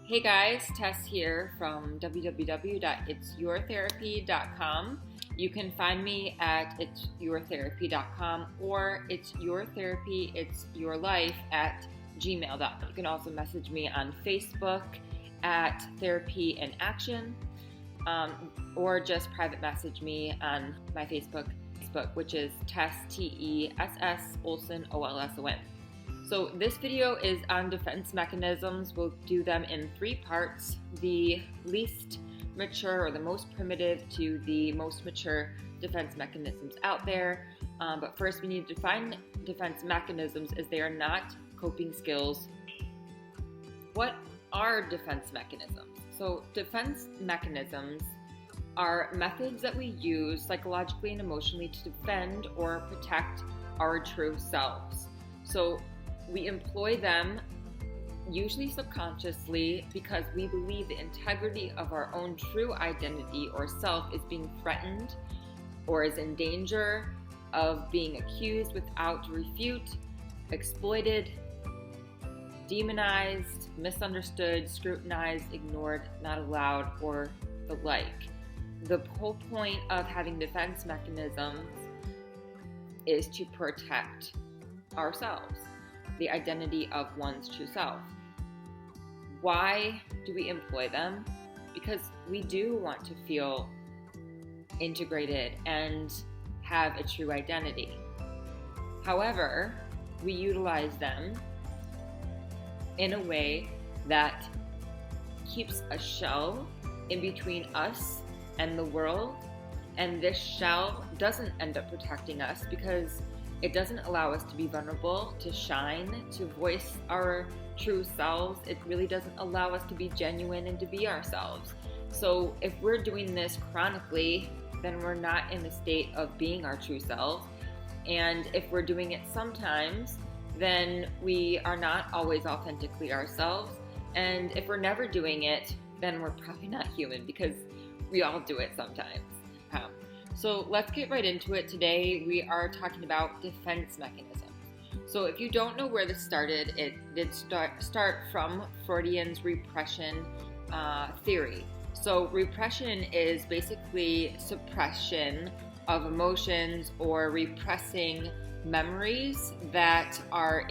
Hey guys, Tess here from www.itsyourtherapy.com. You can find me at itsyourtherapy.com or itsyourtherapy@gmail.com. You can also message me on Facebook at Therapy in Action, or just private message me on my Facebook, which is Tess, Tess Olson, Olson. So this video is on defense mechanisms. We'll do them in 3 parts: the least mature or the most primitive to the most mature defense mechanisms out there. But first we need to define defense mechanisms, as they are not coping skills. What are defense mechanisms? So defense mechanisms are methods that we use psychologically and emotionally to defend or protect our true selves. So we employ them usually subconsciously because we believe the integrity of our own true identity or self is being threatened or is in danger of being accused without refute, exploited, demonized, misunderstood, scrutinized, ignored, not allowed, or the like. The whole point of having defense mechanisms is to protect ourselves, the identity of one's true self. Why do we employ them? Because we do want to feel integrated and have a true identity. However, we utilize them in a way that keeps a shell in between us and the world, and this shell doesn't end up protecting us because it doesn't allow us to be vulnerable, to shine, to voice our true selves. It really doesn't allow us to be genuine and to be ourselves. So if we're doing this chronically, then we're not in a state of being our true selves. And if we're doing it sometimes, then we are not always authentically ourselves. And if we're never doing it, then we're probably not human, because we all do it sometimes. So let's get right into it. Today we are talking about defense mechanisms. So if you don't know where this started, it did start from Freudian's repression theory. So repression is basically suppression of emotions or repressing memories that are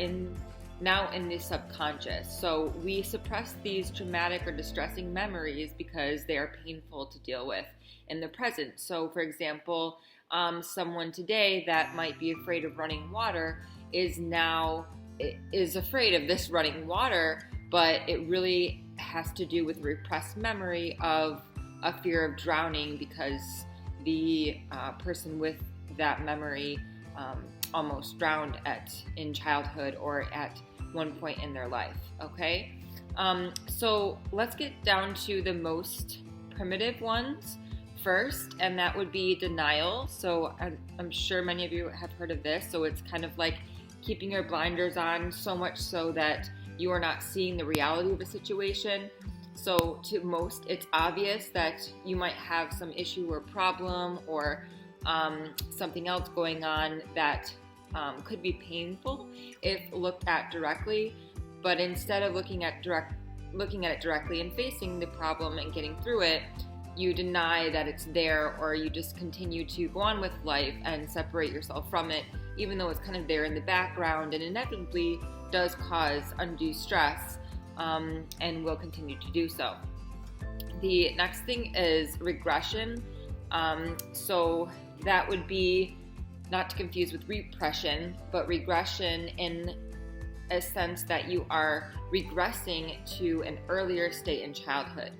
now in the subconscious. So we suppress these traumatic or distressing memories because they are painful to deal with in the present. So for example, someone today that might be afraid of running water is afraid of this running water, but it really has to do with repressed memory of a fear of drowning because the person with that memory almost drowned in childhood or at one point in their life. Okay, so let's get down to the most primitive ones first, and that would be denial. So I'm sure many of you have heard of this. So it's kind of like keeping your blinders on, so much so that you are not seeing the reality of a situation. So to most, it's obvious that you might have some issue or problem or something else going on that could be painful if looked at directly. But instead of looking at it directly and facing the problem and getting through it, you deny that it's there, or you just continue to go on with life and separate yourself from it, even though it's kind of there in the background and inevitably does cause undue stress, and will continue to do so. The next thing is regression. So that would be, not to confuse with repression, but regression in a sense that you are regressing to an earlier state in childhood.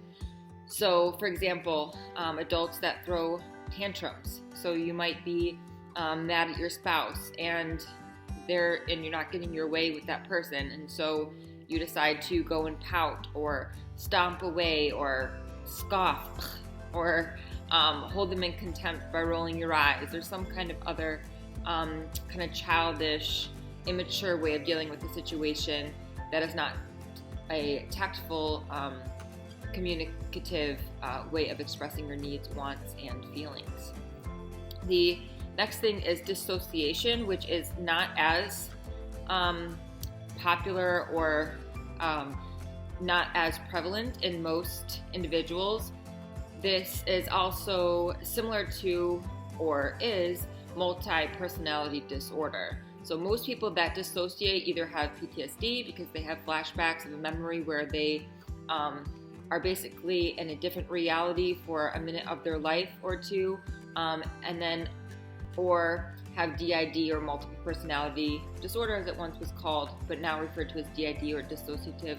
So for example, adults that throw tantrums. So you might be mad at your spouse and you're not getting your way with that person, and so you decide to go and pout or stomp away or scoff or hold them in contempt by rolling your eyes, or some kind of other kind of childish, immature way of dealing with the situation that is not a tactful, communicative way of expressing your needs, wants, and feelings. The next thing is dissociation, which is not as popular or not as prevalent in most individuals. This is also similar to, or is, multi-personality disorder. So most people that dissociate either have PTSD because they have flashbacks of a memory where they are basically in a different reality for a minute of their life or two, or have DID, or multiple personality disorder as it once was called, but now referred to as DID, or dissociative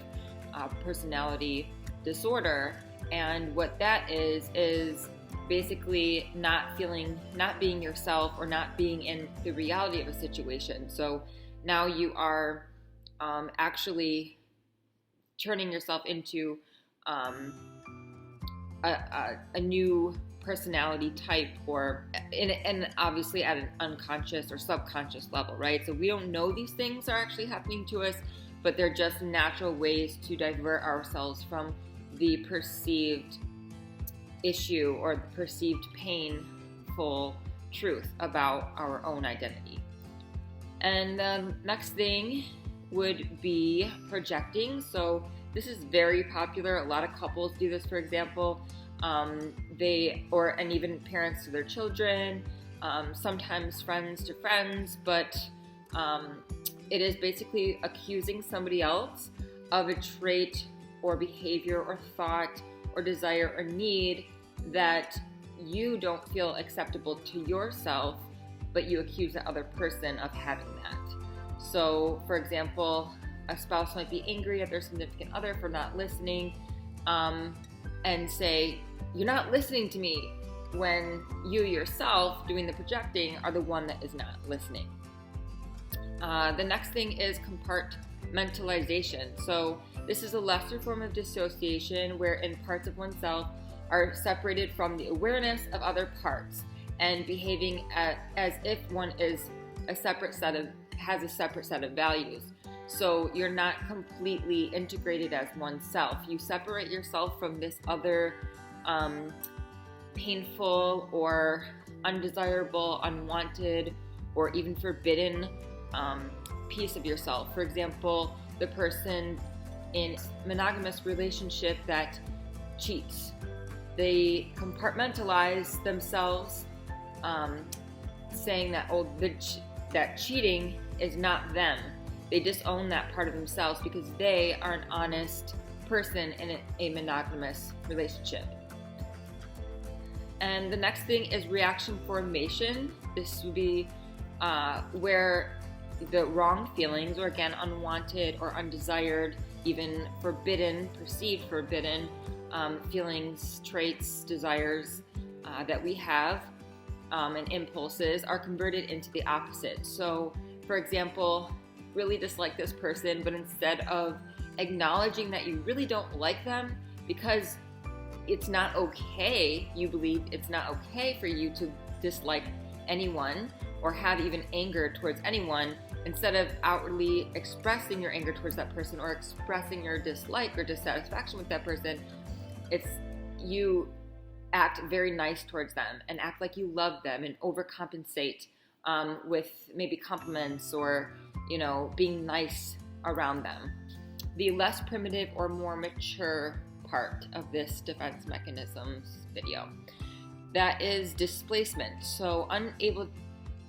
personality disorder. And what that is basically not being yourself, or not being in the reality of a situation. So now you are actually turning yourself into a new personality type, and obviously at an unconscious or subconscious level, right? So we don't know these things are actually happening to us, but they're just natural ways to divert ourselves from the perceived issue or the perceived painful truth about our own identity. And the next thing would be projecting. So this is very popular. A lot of couples do this, for example. And even parents to their children, sometimes friends to friends, but it is basically accusing somebody else of a trait or behavior or thought or desire or need that you don't feel acceptable to yourself, but you accuse the other person of having that. So, for example, a spouse might be angry at their significant other for not listening, and say, "You're not listening to me," when you yourself, doing the projecting, are the one that is not listening. The next thing is compartmentalization. So this is a lesser form of dissociation wherein parts of oneself are separated from the awareness of other parts and behaving as if one is has a separate set of values. So you're not completely integrated as oneself. You separate yourself from this other painful or undesirable, unwanted, or even forbidden piece of yourself. For example, the person in a monogamous relationship that cheats. They compartmentalize themselves, saying that that cheating is not them. They disown that part of themselves because they are an honest person in a monogamous relationship. And the next thing is reaction formation. This would be where the wrong feelings, or again, unwanted or undesired, even forbidden, perceived forbidden feelings, traits, desires that we have, and impulses are converted into the opposite. So, for example, really dislike this person, but instead of acknowledging that you really don't like them because it's not okay, you believe it's not okay for you to dislike anyone or have even anger towards anyone, instead of outwardly expressing your anger towards that person or expressing your dislike or dissatisfaction with that person, you act very nice towards them and act like you love them and overcompensate with maybe compliments or, being nice around them. The less primitive or more mature part of this defense mechanisms video, that is displacement. So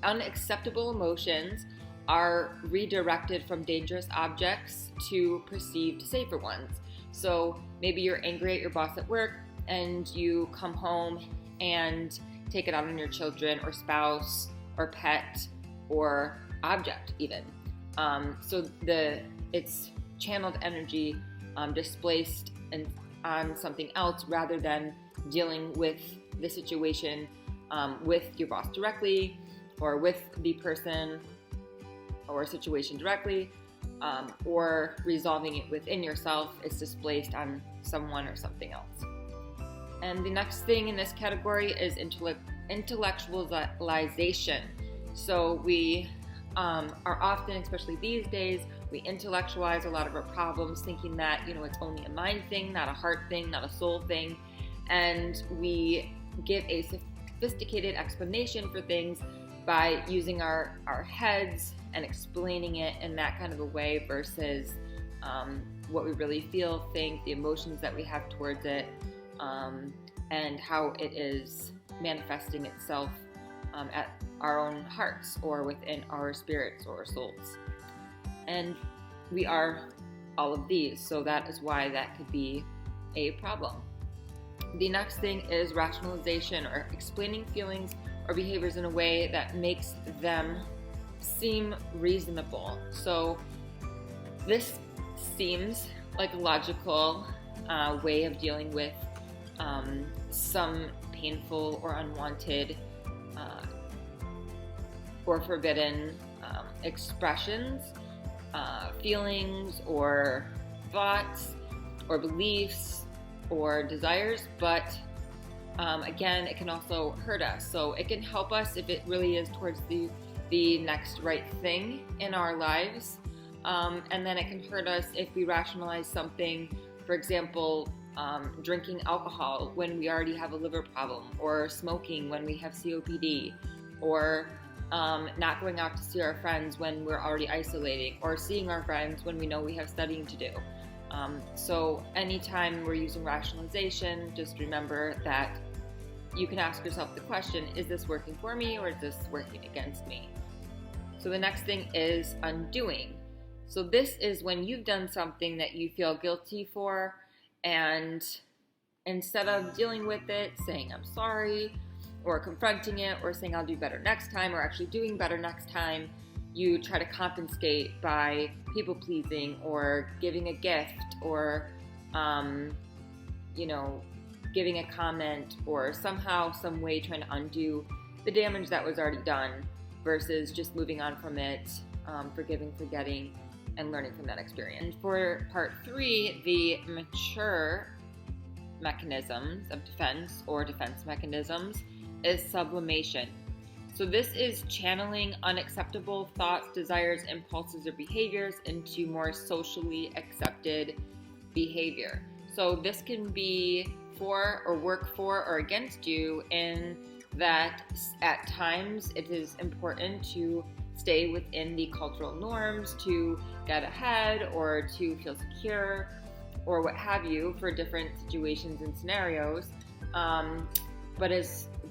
unacceptable emotions are redirected from dangerous objects to perceived safer ones. So maybe you're angry at your boss at work and you come home and take it out on your children or spouse or pet or object even. So it's channeled energy displaced and on something else rather than dealing with the situation with your boss directly or with the person or situation directly, or resolving it within yourself. Is displaced on someone or something else. And the next thing in this category is intellectualization. So we are often, especially these days, we intellectualize a lot of our problems, thinking that, it's only a mind thing, not a heart thing, not a soul thing. And we give a sophisticated explanation for things by using our heads and explaining it in that kind of a way versus what we really feel, think, the emotions that we have towards it, and how it is manifesting itself at our own hearts or within our spirits or souls. And we are all of these, so that is why that could be a problem. The next thing is rationalization, or explaining feelings or behaviors in a way that makes them seem reasonable. So this seems like a logical way of dealing with some painful or unwanted or forbidden expressions, feelings or thoughts or beliefs or desires, but again, it can also hurt us. So it can help us if it really is towards the next right thing in our lives, and then it can hurt us if we rationalize something, for example, drinking alcohol when we already have a liver problem, or smoking when we have COPD, or not going out to see our friends when we're already isolating, or seeing our friends when we know we have studying to do. So anytime we're using rationalization, just remember that you can ask yourself the question, is this working for me or is this working against me? So the next thing is undoing. So this is when you've done something that you feel guilty for, and instead of dealing with it, saying I'm sorry, or confronting it, or saying I'll do better next time, or actually doing better next time, you try to compensate by people pleasing, or giving a gift, or giving a comment, or somehow, some way trying to undo the damage that was already done, versus just moving on from it, forgiving, forgetting, and learning from that experience. And for part 3, the mature mechanisms of defense, or defense mechanisms, is sublimation. So this is channeling unacceptable thoughts, desires, impulses, or behaviors into more socially accepted behavior. So this can be for, or work for, or against you, in that at times it is important to stay within the cultural norms to get ahead, or to feel secure, or what have you, for different situations and scenarios.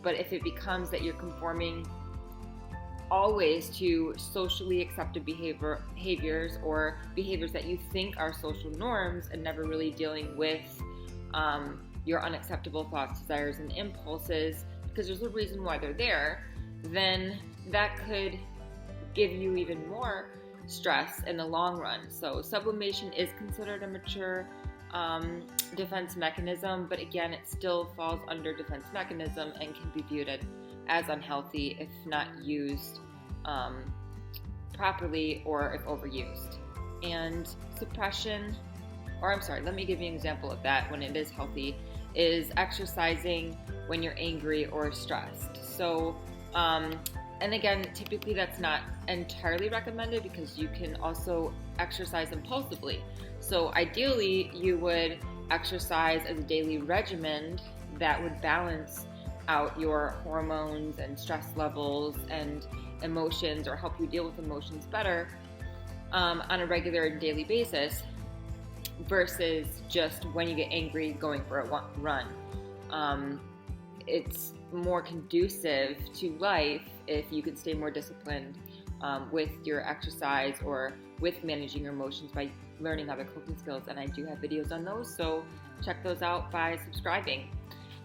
But if it becomes that you're conforming always to socially accepted behaviors, or behaviors that you think are social norms, and never really dealing with your unacceptable thoughts, desires, and impulses, because there's a reason why they're there, then that could give you even more stress in the long run. So sublimation is considered a mature defense mechanism, but again, it still falls under defense mechanism and can be viewed as unhealthy if not used properly, or if overused. And suppression, let me give you an example of that when it is healthy, is exercising when you're angry or stressed. So, and again, typically that's not entirely recommended, because you can also exercise impulsively. So ideally, you would exercise as a daily regimen that would balance out your hormones and stress levels and emotions, or help you deal with emotions better on a regular and daily basis, versus just when you get angry going for a run. It's more conducive to life if you can stay more disciplined with your exercise, or with managing your emotions by learning other coping skills. And I do have videos on those, so check those out by subscribing.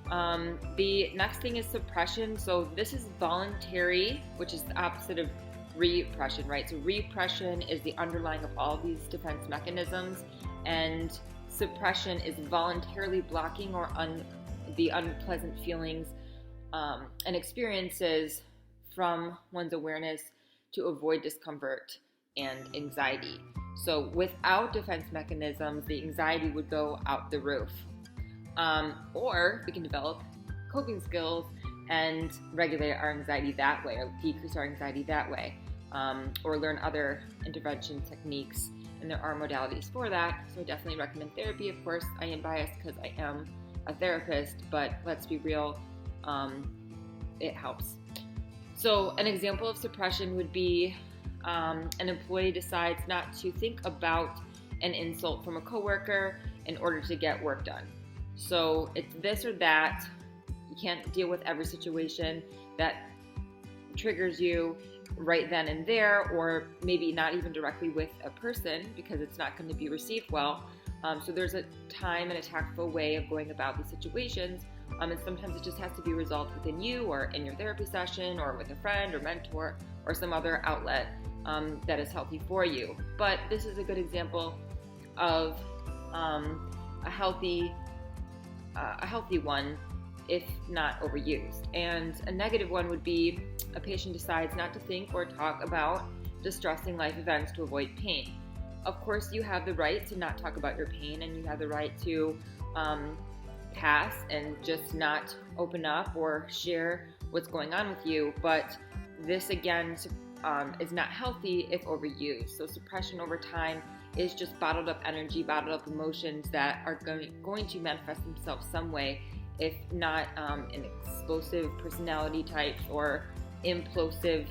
The next thing is suppression. So this is voluntary, which is the opposite of repression, right? So repression is the underlying of all these defense mechanisms, and suppression is voluntarily blocking the unpleasant feelings and experiences from one's awareness to avoid discomfort and anxiety. So without defense mechanisms, the anxiety would go out the roof. Or we can develop coping skills and regulate our anxiety that way, or decrease our anxiety that way, or learn other intervention techniques, and there are modalities for that. So I definitely recommend therapy. Of course, I am biased because I am a therapist, but let's be real, it helps. So an example of suppression would be an employee decides not to think about an insult from a coworker in order to get work done. So it's this or that. You can't deal with every situation that triggers you right then and there, or maybe not even directly with a person because it's not going to be received well. So there's a time and a tactful way of going about these situations, and sometimes it just has to be resolved within you or in your therapy session or with a friend or mentor or some other outlet that is healthy for you. But this is a good example of a healthy one, if not overused. And a negative one would be a patient decides not to think or talk about distressing life events to avoid pain. Of course, you have the right to not talk about your pain, and you have the right to pass and just not open up or share what's going on with you. But this, again, is not healthy if overused. So suppression over time is just bottled up energy, bottled up emotions that are going to manifest themselves some way, if not in explosive personality types or implosive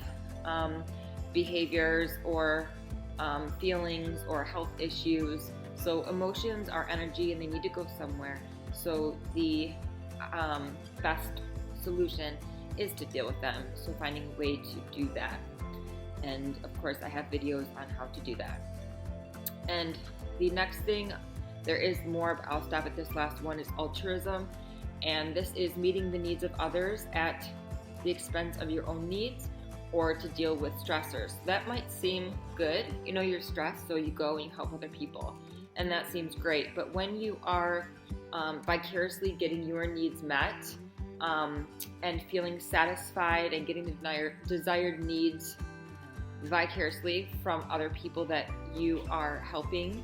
behaviors or feelings or health issues. So emotions are energy and they need to go somewhere. So the best solution is to deal with them. So finding a way to do that. And of course, I have videos on how to do that. And the next thing, there is more, but I'll stop at this last one, is altruism. And this is meeting the needs of others at the expense of your own needs, or to deal with stressors. That might seem good. You know, you're stressed, so you go and you help other people. And that seems great. But when you are vicariously getting your needs met and feeling satisfied and getting the desired needs vicariously from other people that you are helping,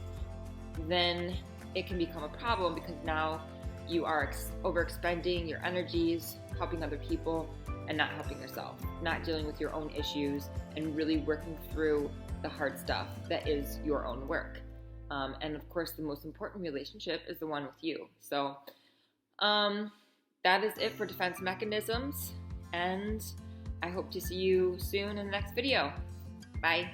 then it can become a problem, because now you are overexpending your energies helping other people and not helping yourself, not dealing with your own issues and really working through the hard stuff that is your own work. And of course, the most important relationship is the one with you. So that is it for defense mechanisms, and I hope to see you soon in the next video. Bye.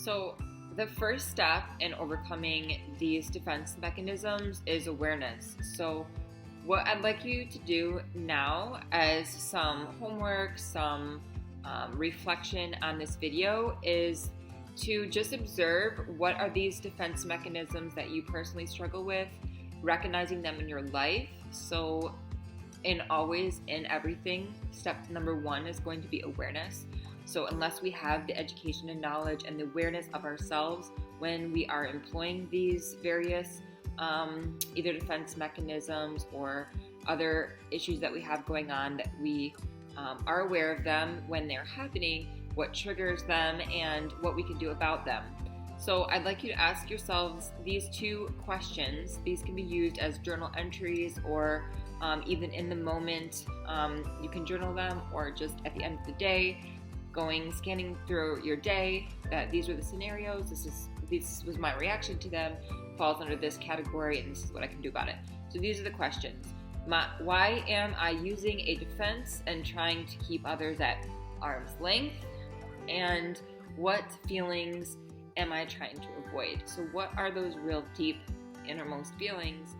So the first step in overcoming these defense mechanisms is awareness. So what I'd like you to do now, as some homework, some reflection on this video, is to just observe what are these defense mechanisms that you personally struggle with, recognizing them in your life. So in everything, step number one is going to be awareness. So unless we have the education and knowledge and the awareness of ourselves when we are employing these various either defense mechanisms or other issues that we have going on, that we are aware of them when they're happening, what triggers them, and what we can do about them. So I'd like you to ask yourselves these two questions. These can be used as journal entries, or even in the moment. You can journal them, or just at the end of the day, scanning through your day, that these were the scenarios, this was my reaction to them, falls under this category, and this is what I can do about it. So these are the questions. Why am I using a defense and trying to keep others at arm's length? And what feelings am I trying to avoid? So what are those real deep innermost feelings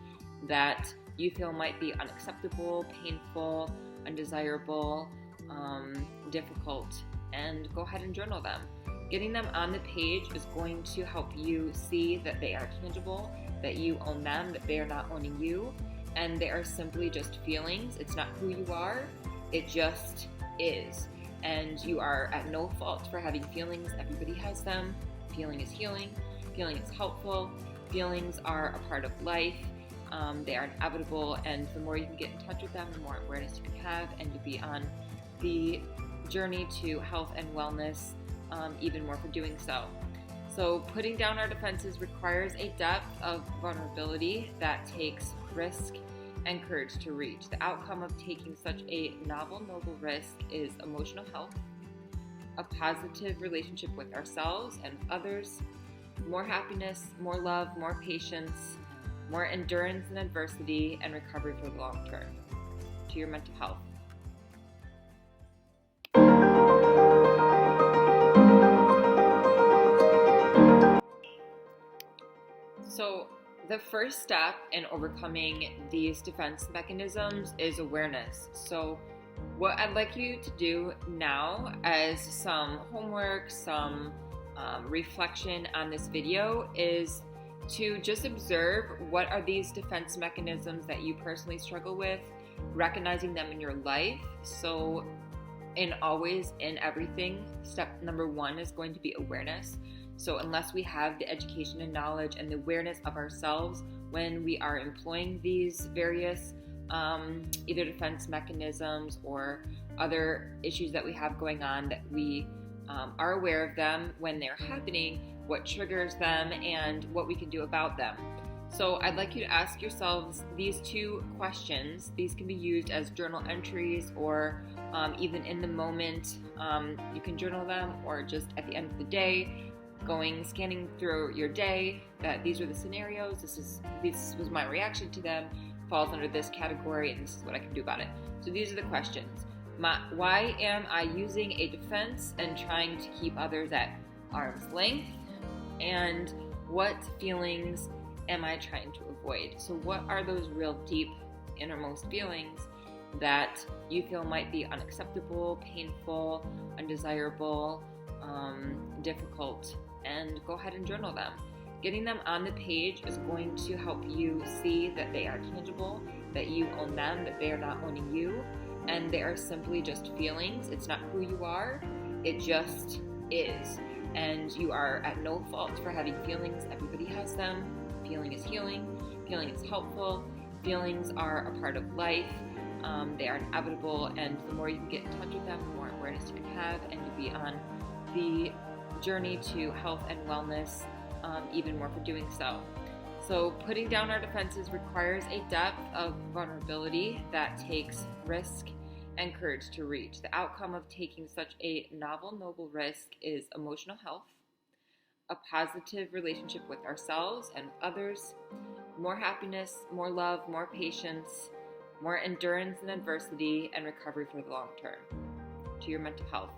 that you feel might be unacceptable, painful, undesirable, difficult? And go ahead and journal them. Getting them on the page is going to help you see that they are tangible, that you own them, that they are not owning you, and they are simply just feelings. It's not who you are, it just is. And you are at no fault for having feelings. Everybody has them. Feeling is healing. Feeling is helpful. Feelings are a part of life. They are inevitable, and the more you can get in touch with them, the more awareness you can have, and you'll be on the journey to health and wellness even more for doing so. So putting down our defenses requires a depth of vulnerability that takes risk and courage to reach. The outcome of taking such a novel risk is emotional health, a positive relationship with ourselves and others, more happiness, more love, more patience, more endurance in adversity, and recovery for the long term to your mental health. So, the first step in overcoming these defense mechanisms is awareness. So, what I'd like you to do now, as some homework, some reflection on this video, is to just observe what are these defense mechanisms that you personally struggle with, recognizing them in your life. So, in always, in everything, step number one is going to be awareness. So unless we have the education and knowledge and the awareness of ourselves when we are employing these various either defense mechanisms or other issues that we have going on, that we are aware of them when they're happening, what triggers them, and what we can do about them. So I'd like you to ask yourselves these two questions. These can be used as journal entries or even in the moment. You can journal them, or just at the end of the day, scanning through your day, that these are the scenarios, this was my reaction to them, falls under this category, and this is what I can do about it. So these are the questions. Why am I using a defense and trying to keep others at arm's length? And what feelings am I trying to avoid? So what are those real deep innermost feelings that you feel might be unacceptable, painful, undesirable, difficult? And go ahead and journal them. Getting them on the page is going to help you see that they are tangible, that you own them, that they are not owning you, and they are simply just feelings. It's not who you are, it just is. And you are at no fault for having feelings. Everybody has them. Feeling is healing, feeling is helpful, feelings are a part of life. They are inevitable, and the more you can get in touch with them, the more awareness you can have, and you'll be on the journey to health and wellness, even more for doing so. So putting down our defenses requires a depth of vulnerability that takes risk and courage to reach. The outcome of taking such a noble risk is emotional health, a positive relationship with ourselves and with others, more happiness, more love, more patience, more endurance in adversity, and recovery for the long term, to your mental health.